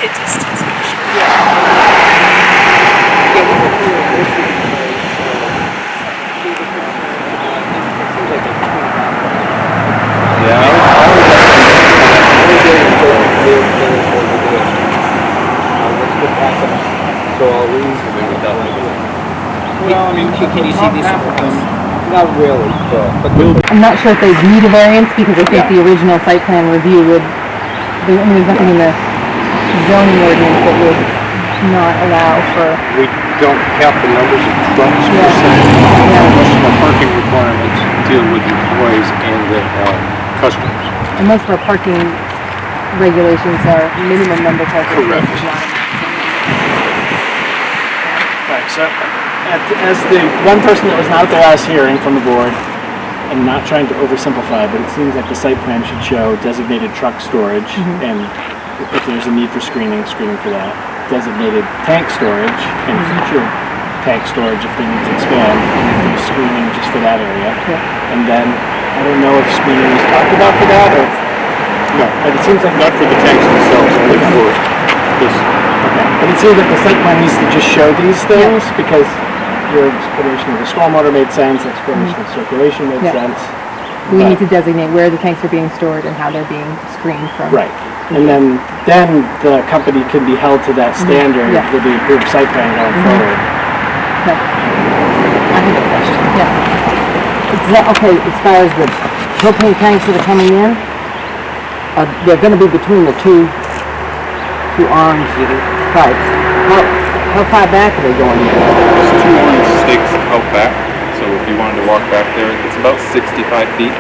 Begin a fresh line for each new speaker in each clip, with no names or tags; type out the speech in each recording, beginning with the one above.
a distance.
So I'll leave and then we're done.
Well, I mean, can you see these?
Not really, but
I'm not sure if they need a variance because I think the original site plan review would, there's nothing in the zoning ordinance that would not allow for.
we don't count the numbers of trucks per se. Most of our parking requirements deal with employees and the customers.
And most of our parking regulations are minimum number of parking
Correct.
spaces, not a maximum.
Right, so as the one person that was not at the last hearing from the board, and not trying to oversimplify, but it seems like the site plan should show designated truck storage, and if there's a need for screening for that. Designated tank storage and future tank storage if they need to expand, and if there's screening just for that area. And then, I don't know if screening was talked about for that, or
No, and it seems like not for the tanks themselves, only for this.
okay. But it seems like the site plan needs to just show these things, because your explanation of the stormwater made sense, explanation of circulation made sense.
We need to designate where the tanks are being stored and how they're being screened from.
Right. And then the company can be held to that standard with the approved site plan going forward.
Okay. I have a question. Okay, as far as the propane tanks that are coming in, they're going to be between the two orange pipes. How far back are they going in?
There's two orange stakes out back, so if you wanted to walk back there, it's about 65 feet.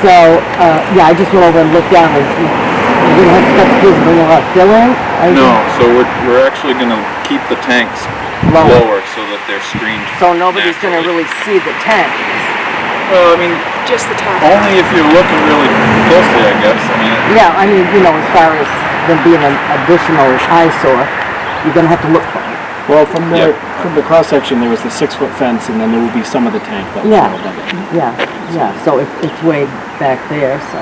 So, I just went over and looked down. You're going to have to cut the piece and bring a lot of fill in?
No, so we're actually going to keep the tanks lower so that they're screened.
So nobody's going to really see the tank.
Well, I mean,
Just the top.
only if you're looking really closely, I guess. I mean,
Yeah, I mean, as far as them being an additional eyesore, you're going to have to look for it.
Well, from the cross section, there was the 6-foot fence, and then there will be some of the tank that will
Yeah.
go above it.
Yeah. So it's way back there, so.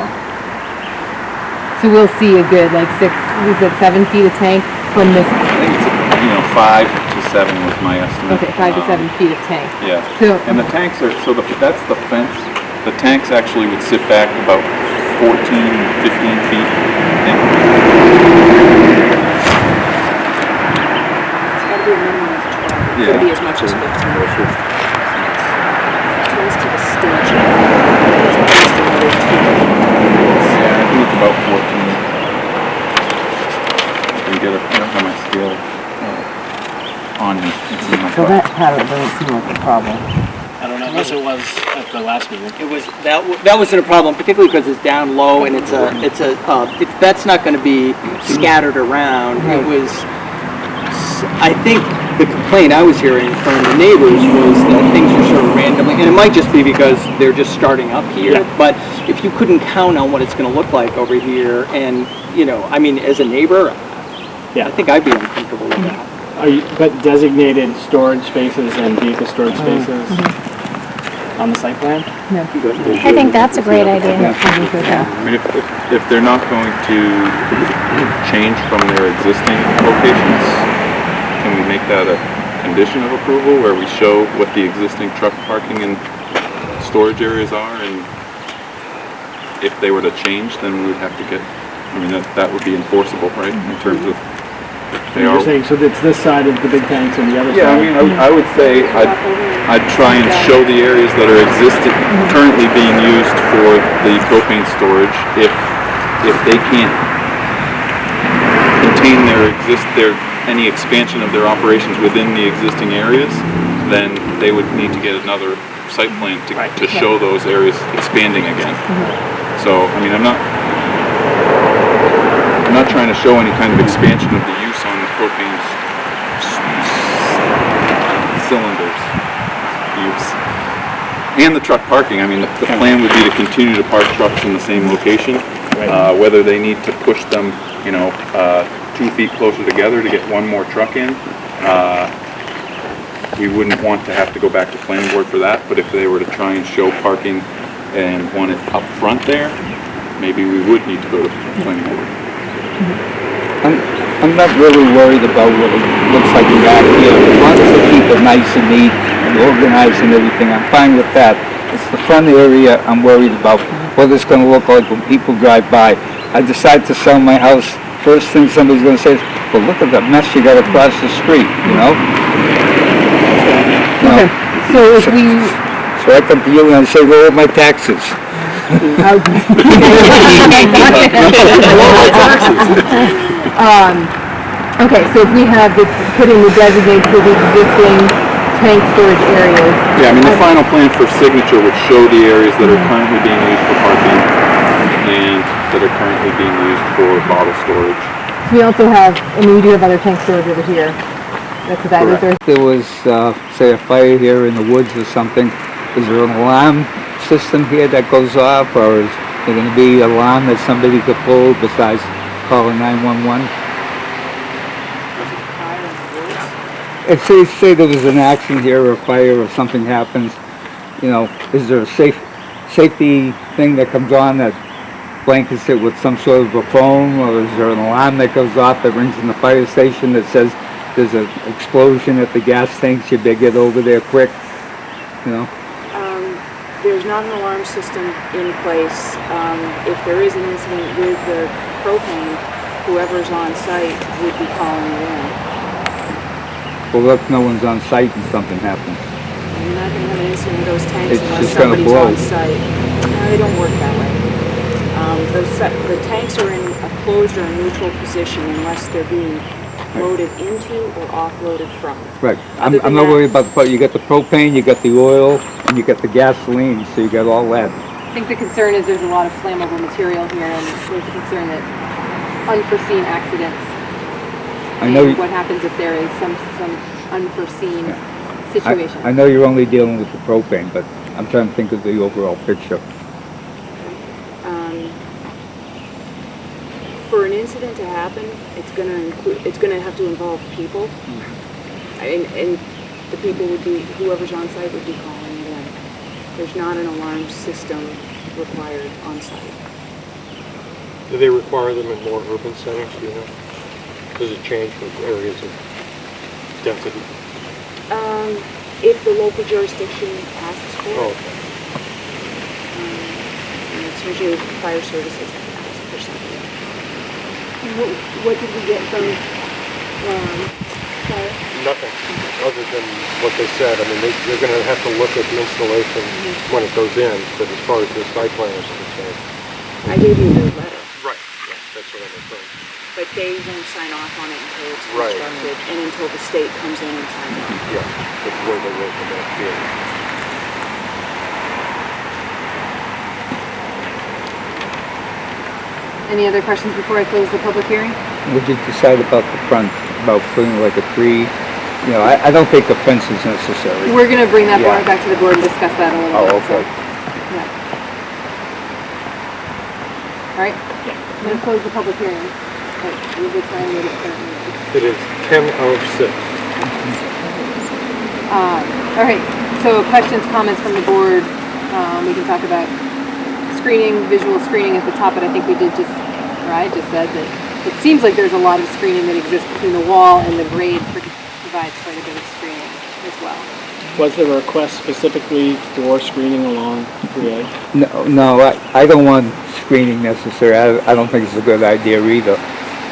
So we'll see a good, 7 feet of tank from this.
I think it's 5 to 7 was my estimate.
Okay, 5 to 7 feet of tank.
Yeah.
So,
And the tanks are, that's the fence. The tanks actually would sit back about 14, 15 feet, I think.
It's got to be a minimum of 12. It could be as much as 15. Close to the stage.
Yeah, I think it's about 14. I don't have my scale on me. It's in my
so
car.
that pattern doesn't seem like a problem.
I don't know, unless it was at the last meeting.
It was that wasn't a problem, particularly because it's down low and that's not going to be scattered around.
Right.
It was, I think, the complaint I was hearing from the neighbors was that things were sort of randomly, and it might just be because they're just starting up here. But if you couldn't count on what it's going to look like over here, and I mean, as a neighbor, I think I'd be uncomfortable with that.
But designated storage spaces and vehicle storage spaces on the site plan?
I think that's a great idea.
I mean, if they're not going to change from their existing locations, can we make that a condition of approval where we show what the existing truck parking and storage areas are, and if they were to change, then we would have to get, that would be enforceable, right, in terms of
You're saying, so it's this side of the big tanks and the other
Yeah,
side?
I would say I'd try and show the areas that are currently being used for the propane storage. If they can't contain any expansion of their operations within the existing areas, then they would need to get another site plan to show those areas expanding again. So, I'm not trying to show any kind of expansion of the use on the propane cylinders use. And the truck parking. The plan would be to continue to park trucks in the same location. Whether they need to push them, 2 feet closer together to get one more truck in, we wouldn't want to have to go back to planning board for that. But if they were to try and show parking and want it up front there, maybe we would need to go to planning board.
I'm not really worried about what it looks like back here. As long as they keep it nice and neat and organized and everything, I'm fine with that. It's the front area I'm worried about, what it's going to look like when people drive by. I decide to sell my house, first thing somebody's going to say is, well, look at that mess you got across the street, you know?
Okay, so if we,
So I come to you and I say, lower my taxes.
okay, so if we have the, putting the designate for the existing tank storage areas.
Yeah, I mean, the final plan for signature would show the areas that are currently being used for parking and that are currently being used for bottle storage.
We also have, I mean, we do have other tank storage over here. That's what that is.
Correct.
There was, say, a fire here in the woods or something. Is there an alarm system here that goes off, or is there going to be an alarm that somebody could pull besides calling 911? If say there was an accident here or a fire or something happens, you know, is there a safety thing that comes on that blankets it with some sort of a foam, or is there an alarm that goes off that rings in the fire station that says there's an explosion at the gas tanks, you better get over there quick, you know?
There's not an alarm system in place. If there is an incident with the propane, whoever's on site would be calling you in.
Well, what if no one's on site and something happens?
You're not going to have an incident with those tanks
It's
unless
just gonna
somebody's
blow.
on site. No, they don't work that way. The tanks are in a closed or a neutral position unless they're being loaded into or offloaded from.
Right.
Other
I'm
than
not
that-
worried about the part. You got the propane, you got the oil, and you got the gasoline, so you got all that.
I think the concern is there's a lot of flammable material here, and there's a concern that unforeseen accidents.
I know.
And what happens if there is some unforeseen situation?
I know you're only dealing with the propane, but I'm trying to think of the overall picture.
For an incident to happen, it's going to have to involve people, and the people would be, whoever's on site would be calling it in. There's not an alarm system required on site.
Do they require them in more urban settings, do you know? Does it change with areas of density?
If the local jurisdiction asks for it,
Oh, okay.
and it's usually the fire services that ask for something.
What did we get from fire?
Nothing, other than what they said. I mean, they're going to have to look at the installation when it goes in, but as far as the site plan is concerned.
I gave you the letter,
Right. Yeah, that's what I'm referring to.
but they won't sign off on it until it's
Right.
constructed and until the state comes in and signs off.
Yeah, that's where they work in that field.
Any other questions before I close the public hearing?
Would you decide about the front, about putting like a tree? You know, I don't think a fence is necessary.
We're going to bring that
Yeah.
back to the board and discuss that a little bit.
Oh, okay.
Yeah. All right. I'm going to close the public hearing. We'll be trying to get it currently.
It is 10:06.
All right, so questions, comments from the board. We can talk about screening, visual screening at the top, but I think we did just, or I just said that it seems like there's a lot of screening that exists between the wall and the grade provides quite a bit of screening as well.
Was there a request specifically for screening along 3A?
No, I don't want screening necessary. I don't think it's a good idea either.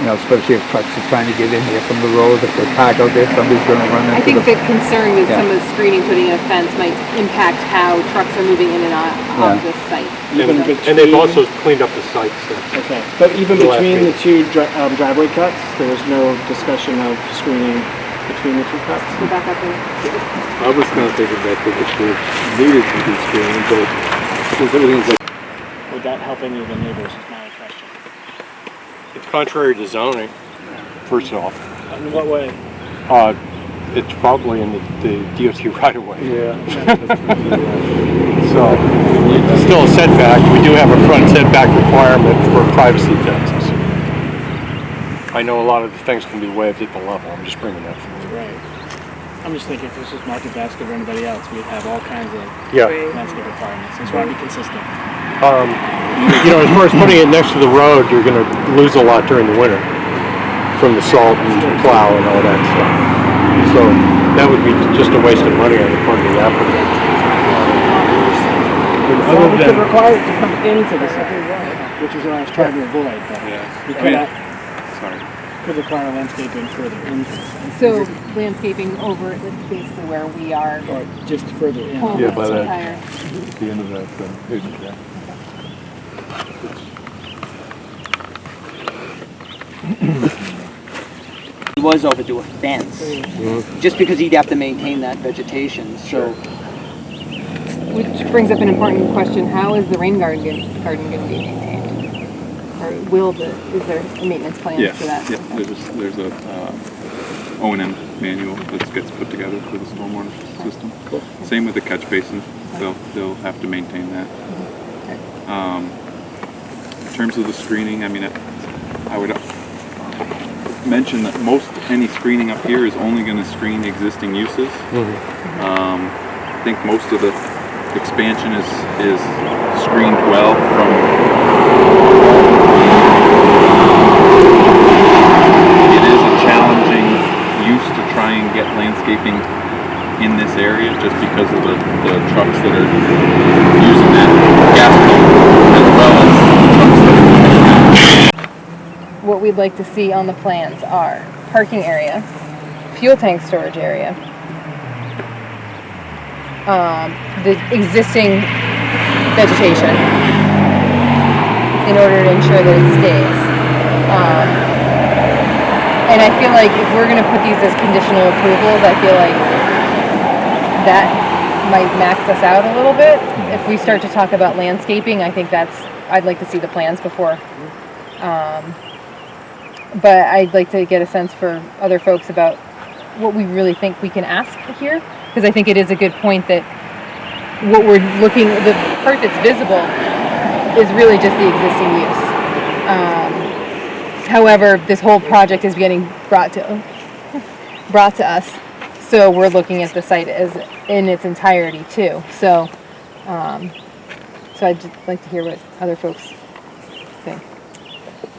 You know, especially if trucks are trying to get in here from the road. If they park out there, somebody's going to run into
I think
the...
the concern with
Yeah.
some of the screening, putting in a fence, might impact how trucks are moving in and out of
Yeah.
this site.
Even
And they've also cleaned up the site since.
Okay, but even
The last
between the
meeting.
two driveway cuts, there was no discussion of screening between the two cuts?
Go back up and,
I was kind of thinking that if there needed to be screening, but since everything's like...
Would that help any of the neighbors, is my question.
It's contrary to zoning, first off.
In what way?
It's probably in the DOT right away.
Yeah.
So, it's still a setback. We do have a front setback requirement for privacy fences. I know a lot of the things can be waived at the level. I'm just bringing that forward.
Right. I'm just thinking if this was Market Basket or anybody else, we'd have all kinds of
Yeah.
landscape requirements. That's why I'd be consistent.
You know, as far as putting it next to the road, you're going to lose a lot during the winter. from the salt and plow and all that stuff. So that would be just a waste of money on the part of the applicant.
Well, we could require it to come into the site, which is what I was trying to avoid. But
Yeah.
we
I mean,
could,
sorry.
could require landscaping further into the site.
So landscaping over basically where we are.
Or just further in.
Home
Yeah,
this
by that.
entire.
The end of that page, yeah.
He was over to a fence, just because he'd have to maintain that vegetation, so.
Which brings up an important question. How is the rain garden going to be maintained? Or is there a maintenance plan
Yes,
for that?
yeah, there's a O&M manual that gets put together for the stormwater system.
Cool.
Same with the catch basin, they'll have to maintain that. In terms of the screening, I mean, I would mention that any screening up here is only going to screen existing uses. I think most of the expansion is screened well from. It is a challenging use to try and get landscaping in this area just because of the trucks that are using that gas pump as well as trucks that are coming out.
What we'd like to see on the plans are parking area, fuel tank storage area, the existing vegetation in order to ensure that it stays. And I feel like if we're going to put these as conditional approvals, I feel like that might max us out a little bit. If we start to talk about landscaping, I think I'd like to see the plans before. But I'd like to get a sense for other folks about what we really think we can ask here, because I think it is a good point that the part that's visible is really just the existing use. However, this whole project is getting brought to us, so we're looking at the site as in its entirety too. So I'd just like to hear what other folks think.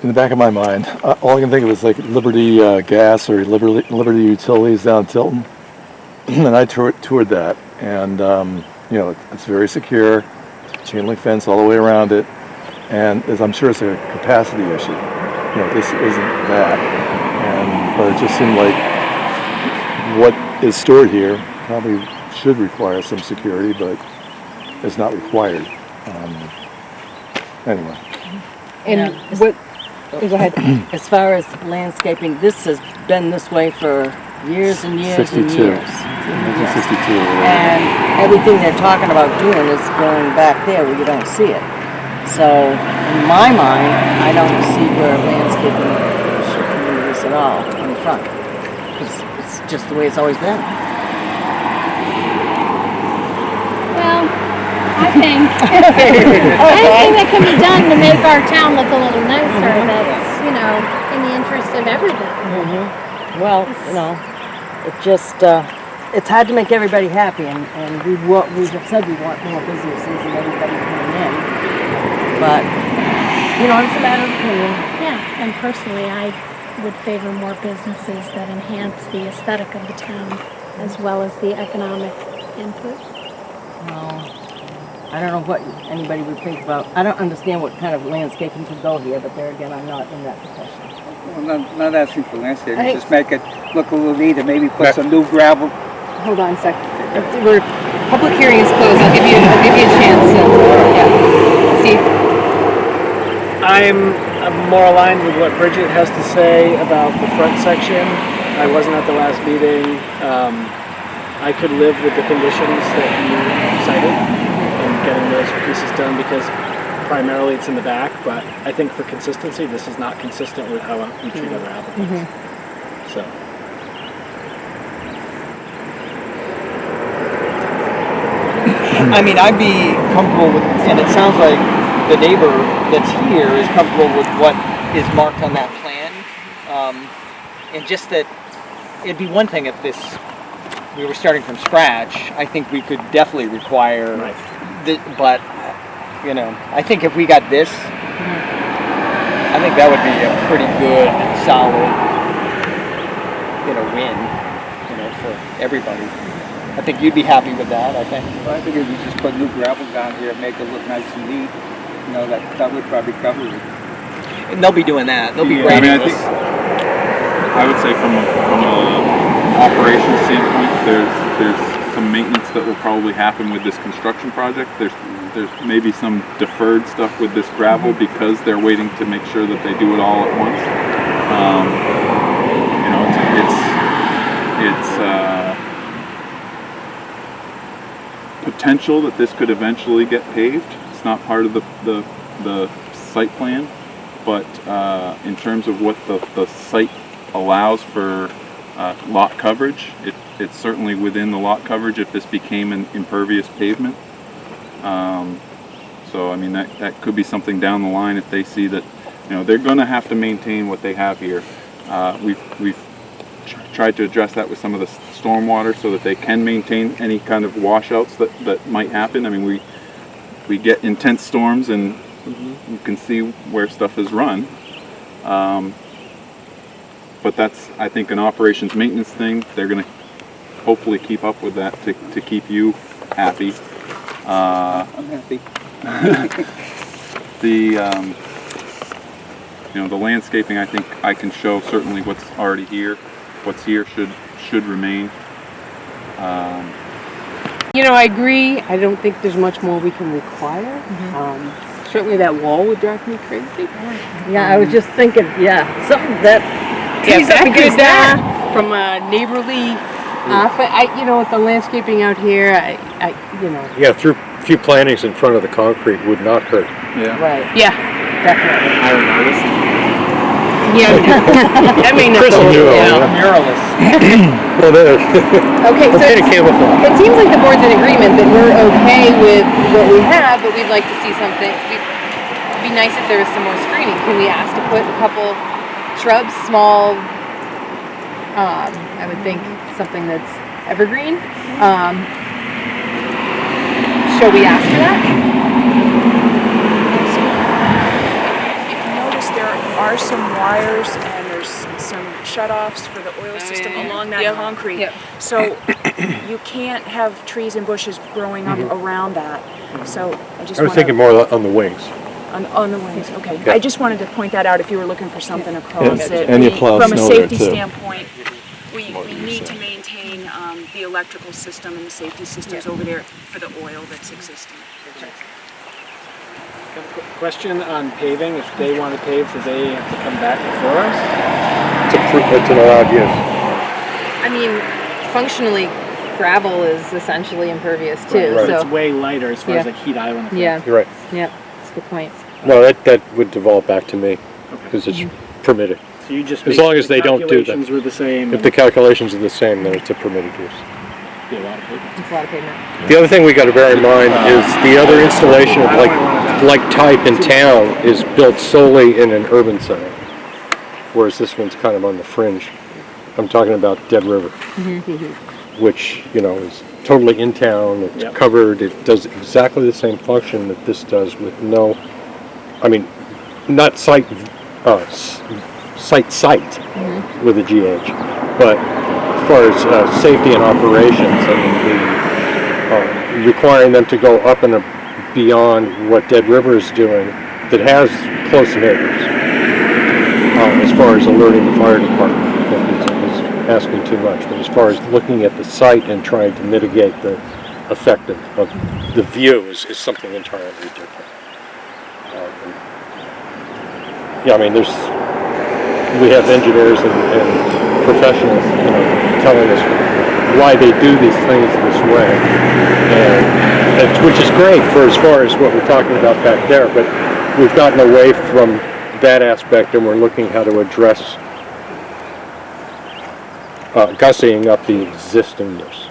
In the back of my mind, all I can think of is like Liberty Gas or Liberty Utilities down Tilton. And I toured that, and it's very secure, chain link fence all the way around it, and I'm sure it's a capacity issue. This isn't that, but it just seemed like what is stored here probably should require some security, but it's not required. Anyway.
And what? Go ahead.
As far as landscaping, this has been this way for years and years
62.
and years.
1962.
And everything they're talking about doing is going back there where you don't see it. So, in my mind, I don't see where landscaping should come into this at all in the front. Because it's just the way it's always been.
Well, I think anything that can be done to make our town look a little nicer, that's, in the interest of everybody.
Well, it just, it's hard to make everybody happy, and we've said we want more businesses and everybody coming in. But, it's a matter of opinion.
Yeah, and personally, I would favor more businesses that enhance the aesthetic of the town as well as the economic input.
I don't know what anybody would think about. I don't understand what kind of landscaping could go here, but there again, I'm not in that profession.
Well, not asking for landscaping, just make it look a little neater, maybe put some new gravel.
Hold on a sec. Public hearing is closed. I'll give you a chance. Steve.
I'm more aligned with what Bridget has to say about the front section. I wasn't at the last meeting. I could live with the conditions that you cited and getting those pieces done because primarily it's in the back, but I think for consistency, this is not consistent with how we treat other applicants. So.
I mean, I'd be comfortable with, and it sounds like the neighbor that's here is comfortable with what is marked on that plan. And just that it'd be one thing if we were starting from scratch. I think we could definitely require, but I think if we got this, I think that would be a pretty good, solid for everybody. I think you'd be happy with that, I think.
Well, I figured you just put new gravel down here, make it look nice and neat. You know, that would probably cover it.
And they'll be doing that. They'll be
Yeah, I mean,
grading this.
I would say from a operations standpoint, there's some maintenance that will probably happen with this construction project. There's maybe some deferred stuff with this gravel because they're waiting to make sure that they do it all at once. You know, it's potential that this could eventually get paved. It's not part of the site plan, but in terms of what the site allows for lot coverage, it's certainly within the lot coverage if this became an impervious pavement. So I mean that could be something down the line if they see that, you know, they're going to have to maintain what they have here. We've tried to address that with some of the stormwater so that they can maintain any kind of washouts that might happen. I mean, we get intense storms and you can see where stuff is run. But that's, I think, an operations maintenance thing. They're going to hopefully keep up with that to keep you happy.
I'm happy.
You know, the landscaping, I think I can show certainly what's already here. What's here should remain.
You know, I agree. I don't think there's much more we can require. Certainly that wall would drive me crazy.
Yeah, I was just thinking, something that tees up against that.
From a neighborly, you know, with the landscaping out here, you know.
Yeah, through a few plantings in front of the concrete would not hurt.
Yeah.
Right. Yeah, definitely.
Iron artist.
Yeah, I mean,
Chris will do it.
Muralist.
Well, there.
Okay, so
Paint a camouflage.
it seems like the board's in agreement that we're okay with what we have, but we'd like to see something. It'd be nice if there was some more screening. Can we ask to put a couple shrubs, small, I would think something that's evergreen? Shall we ask for that?
If you notice, there are some wires and there's some shutoffs for the oil system along that concrete.
Yep.
So you can't have trees and bushes growing up around that. So I just
I was thinking more on the wings.
on the wings. Okay.
Yeah.
I just wanted to point that out if you were looking for something across it.
and you plow
From a
snow there,
safety
too.
standpoint, we need to maintain the electrical system and the safety systems over there for the oil that's existing.
Got a quick question on paving. If they want to pave, do they have to come back before us?
It's an allowed use.
I mean, functionally, gravel is essentially impervious too.
Right.
So
It's way lighter as far as
Yeah.
like heat island effect.
yeah,
You're right.
yeah, that's a good point.
No, that would develop back to me because it's permitted.
So you just
As
make
long as
the
they don't do that.
calculations were the same.
If the calculations are the same, then it's a permitted use.
be a lot of pavement.
It's a lot of pavement.
The other thing we got to bear in mind is the other installation of like type in town is built solely in an urban center, whereas this one's kind of on the fringe. I'm talking about Dead River, which, you know, is totally in town. It's
Yep.
covered. It does exactly the same function that this does with no, I mean, not site with a GH, but as far as safety and operations, I mean, requiring them to go up and beyond what Dead River is doing, that has close neighbors, as far as alerting the fire department, is asking too much. But as far as looking at the site and trying to mitigate the effect of the view is something entirely different. Yeah, I mean, we have engineers and professionals, you know, telling us why they do these things this way, and which is great for as far as what we're talking about back there. But we've gotten away from that aspect, and we're looking how to address gussying up the existing use.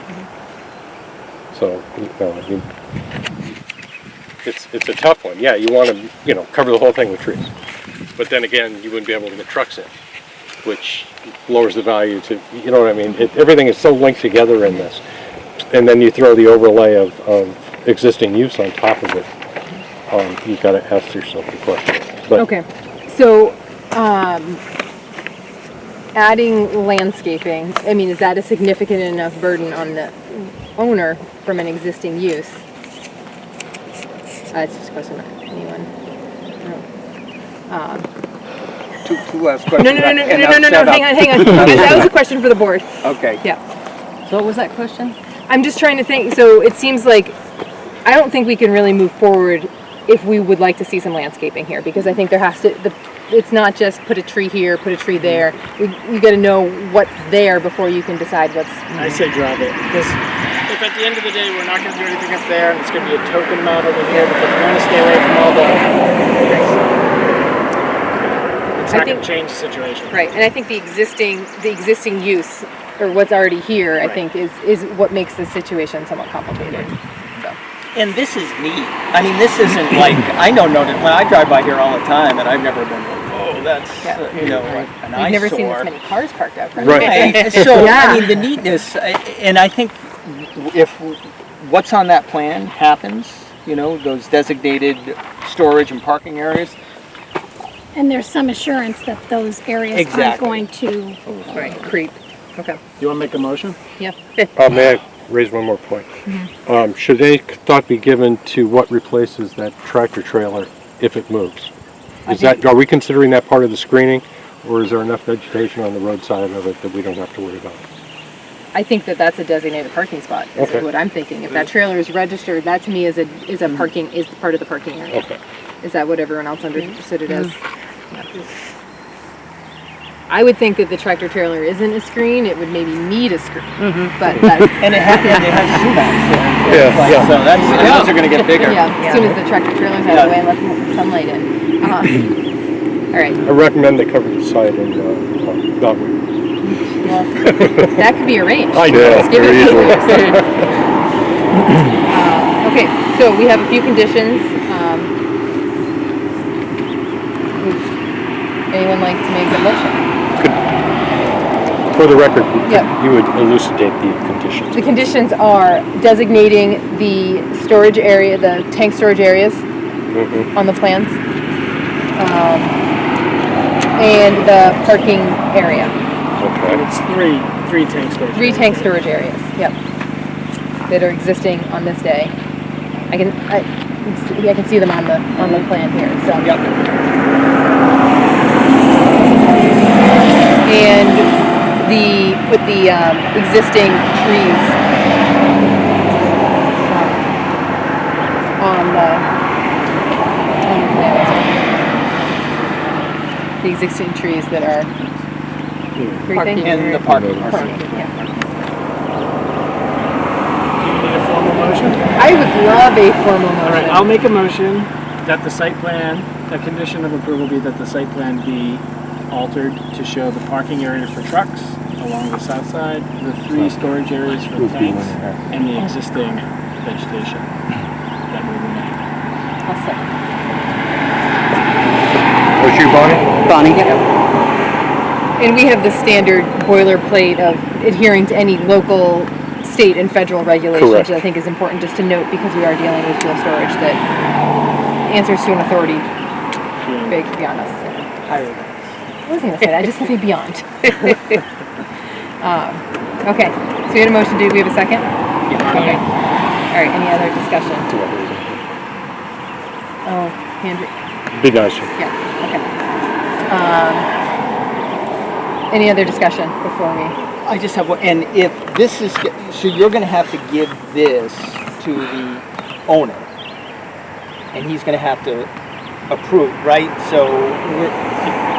So, you know, I mean, it's a tough one. Yeah, you want to, you know, cover the whole thing with trees. But then again, you wouldn't be able to get trucks in, which lowers the value to, you know what I mean? Everything is so linked together in this. And then you throw the overlay of existing use on top of it. You've got to ask yourself the question. But
Okay, so adding landscaping, I mean, is that a significant enough burden on the owner from an existing use? It's just a question. Anyone? No.
Two last questions.
No, hang on. That was a question for the board.
Okay.
Yeah.
So what was that question?
I'm just trying to think, so it seems like, I don't think we can really move forward if we would like to see some landscaping here, because I think there has to, it's not just put a tree here, put a tree there. You gotta know what's there before you can decide what's.
I say drive it, because if at the end of the day we're not going to do anything up there, and it's going to be a token amount over here, because we're going to stay away from all the. It's not going to change the situation.
Right, and I think the existing use, or what's already here, I think is what makes the situation somewhat complicated. So.
And this is neat. I mean, this isn't like, I know when I drive by here all the time, and I've never been like, oh, that's, an eyesore.
I've never seen this many cars parked out front.
Right. So, I mean, the neatness, and I think if what's on that plan happens, those designated storage and parking areas.
And there's some assurance that those areas aren't going to
creep. Okay.
Do you want to make a motion?
Yeah.
May I raise one more point? Should any thought be given to what replaces that tractor trailer if it moves? Are we considering that part of the screening, or is there enough vegetation on the roadside of it that we don't have to worry about?
I think that that's a designated parking spot. Is what I'm thinking. If that trailer is registered, that to me is part of the parking area.
Okay.
Is that what everyone else understood it as? Yeah. I would think that the tractor trailer isn't a screen. It would maybe need a screen, but
and it has sumacs. So those are going to get bigger.
Yeah, as soon as the tractor trailer's out of the way and let the sunlight in. All right.
I recommend they cover the side in dogwood.
Well, that could be arranged.
I know, very easily.
Okay, so we have a few conditions. Would anyone like to make a motion?
For the record,
Yep.
you would elucidate the conditions.
The conditions are designating the storage area, the tank storage areas on the plans, and the parking area.
Okay.
And it's three tank storage.
3 tank storage areas, yep, that are existing on this day. I can see them on the plan here. So.
Yep.
And put the existing trees on the plan. The existing trees that are
Parking in the parking.
Yeah.
Do you need a formal motion?
I would love a formal motion.
All right, I'll make a motion that the site plan, a condition of approval be that the site plan be altered to show the parking area for trucks along the south side, the 3 storage areas for tanks, and the existing vegetation that will remain.
I'll second.
Was you, Bonnie?
Bonnie?
Yep. And we have the standard boilerplate of adhering to any local, state, and federal regulations.
Correct.
That I think is important just to note because we are dealing with fuel storage that answers to an authority big beyond us. I wasn't going to say that. I just going to say beyond. Okay. So we had a motion. Do we have a second?
Yeah.
Okay. All right. Any other discussion? Oh, Andrew.
Be nice.
Yeah. Okay. Any other discussion before we?
I just have one, and if this is, so you're going to have to give this to the owner, and he's going to have to approve, right? So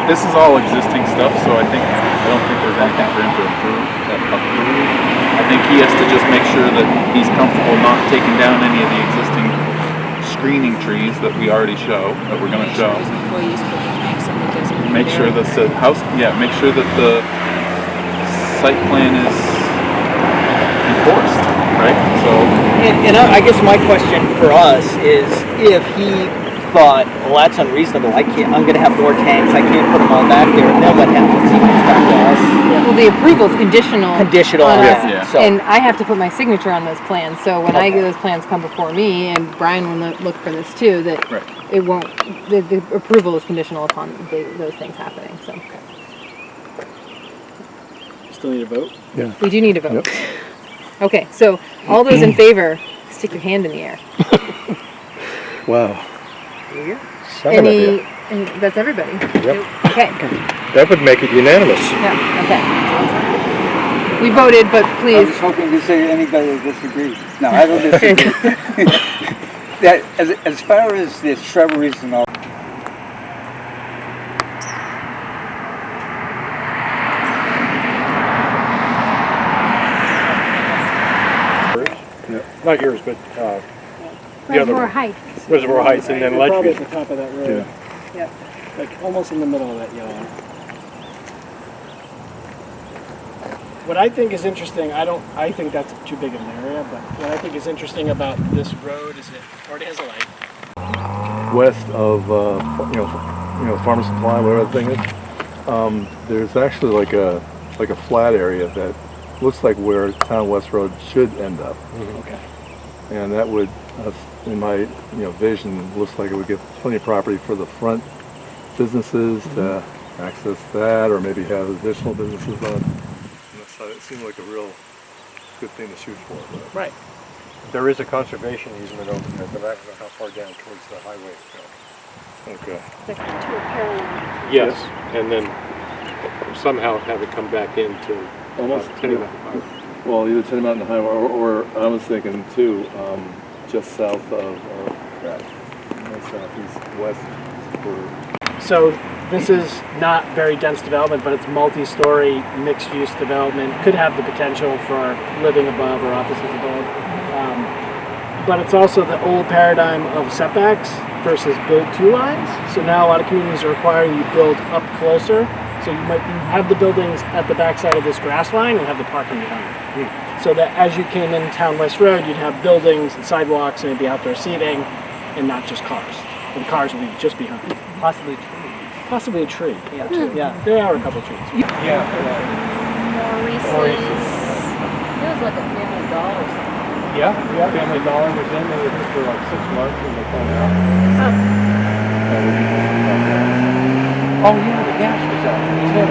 This is all existing stuff, so I don't think there's anything for him to approve. I think he has to just make sure that he's comfortable not taking down any of the existing screening trees that we already show, that we're going to show.
Employees put the tanks in the designated
Make sure
area.
that the house, make sure that the site plan is enforced, right? So,
and I guess my question for us is, if he thought, well, that's unreasonable, I'm going to have more tanks, I can't put them all back there, and then what happens? He comes back to us.
Well, the approval is conditional.
Conditional,
on
yeah.
us,
Yeah.
So,
And I have to put my signature on those plans. So when those plans come before me, and Brian will look for this too, that it won't. The approval is conditional upon those things happening. So.
still need a vote?
Yeah.
We do need a vote.
Yep.
Okay, so all those in favor, stick your hand in the air.
Wow.
Seven of you.
And that's everybody.
Yep.
Okay.
That would make it unanimous.
Yeah. Okay. We voted, but
I
please.
was hoping to say anybody would disagree. No, I don't disagree. That, as far as the shrubberies and all,
Not yours, but the other
Reservoir
one.
Heights.
Reservoir Heights and then
Probably at
Ledgeview.
the top of that road.
Yep.
Like almost in the middle of that yellow. What I think is interesting, I think that's too big of an area, but what I think is interesting about this road is it already has a light.
West of Farmer Supply, whatever that thing is, there's actually like a flat area that looks like where Town West Road should end up.
Okay.
And that would, in my vision, looks like it would give plenty of property for the front businesses to access that, or maybe have additional businesses on. So it seemed like a real good thing to shoot for. But.
Right.
There is a conservation easement over there, but I don't know how far down towards the highway it goes.
Okay.
To a parallel.
Yes, and then somehow have it come back into
Almost
Tenny Mountain Highway.
Well, either Tenny Mountain Highway, or I was thinking too, just south of southeast west.
So this is not very dense development, but it's multi-story, mixed-use development. Could have the potential for living above or offices above. But it's also the old paradigm of setbacks versus build two lines. So now a lot of communities are requiring you build up closer. So you have the buildings at the backside of this grass line and have the parking behind it. So that as you came in Town West Road, you'd have buildings and sidewalks and maybe outdoor seating and not just cars. And cars would be just behind.
Possibly trees.
Possibly a tree.
Yeah.
Yeah, there are a couple of trees.
Yeah.
Maurice's.
It was like a Family Dollar or something.
Yeah, Family Dollar was in there for like 6 months and they found out.
Oh yeah, the gas was out. I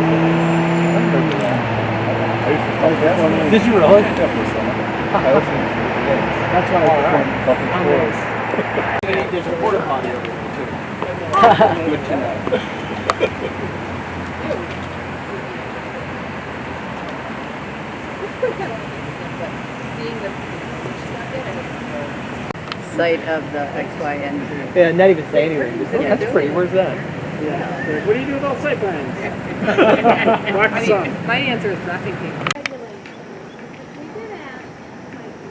remember that. Did you really?
That's why I
There's a porta potty over there too. Good to know.
Site of the XYN.
Yeah, not even say anything. Just, that's pretty. Where's that?
What do you do about site plans? Wax on.
My answer is wrapping paper.
We did ask Mike to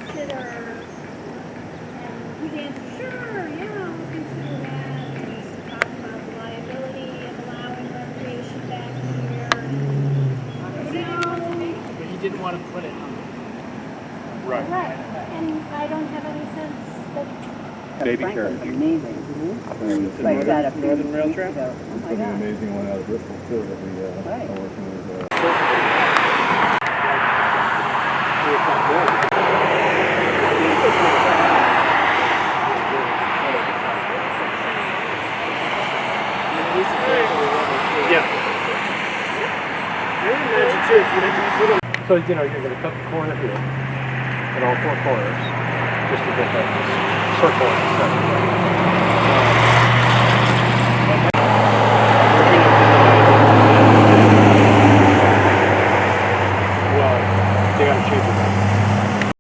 consider, and he'd answer, sure, yeah, we'll consider that. And just talk about the liability of allowing recreation back here.
But he didn't want to put it on.
Right, and I don't have any sense that
Baby carriage.
Amazing.
Like
that up
Northern Rail Trail?
Oh my
An
God.
amazing one out of Bristol too that we
Right.
are working with.
Yeah. I would imagine too, if you had to put them.
So, you're going to cut the corner here, at all 4 corners, just to get that circle in the center. Well, they got to change it.